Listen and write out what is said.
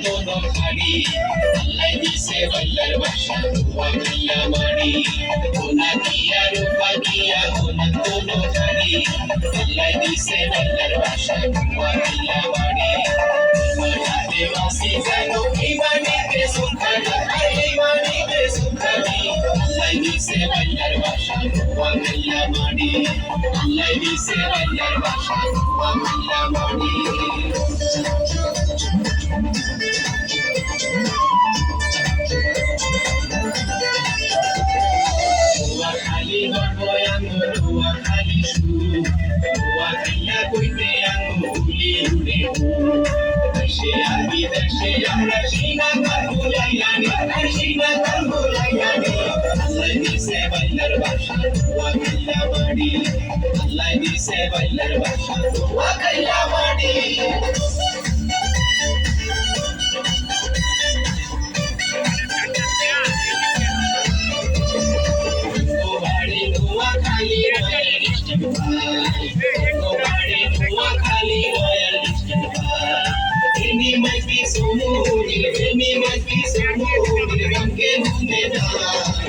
দোনো খাড়ি আল্লাহ দিছে বাইলার বাসা ওয়া কিল্লা মারি সোনা দিয়া রূপা দিয়া সোনা দোনো খাড়ি আল্লাহ দিছে বাইলার বাসা ওয়া কিল্লা মারি মানাতে বাসি জানো ইমানিতে সুখানি আর ইমানিতে সুখানি আল্লাহ দিছে বাইলার বাসা ওয়া কিল্লা মারি আল্লাহ দিছে বাইলার বাসা ওয়া কিল্লা মারি আমরা সিনা কারবুলাইয়ানি আর সিনা কারবুলাইয়ানি আল্লাহ দিছে বাইলার বাসা ওয়া কিল্লা মারি আল্লাহ দিছে বাইলার বাসা ওয়া কিল্লা মারি গোবাড়ি নোয়া খালি রয়্যাল ডিস্ট্রিক্ট গোবাড়ি নোয়া খালি royal district Any might be so moving, any might be so moving, I'm getting it done.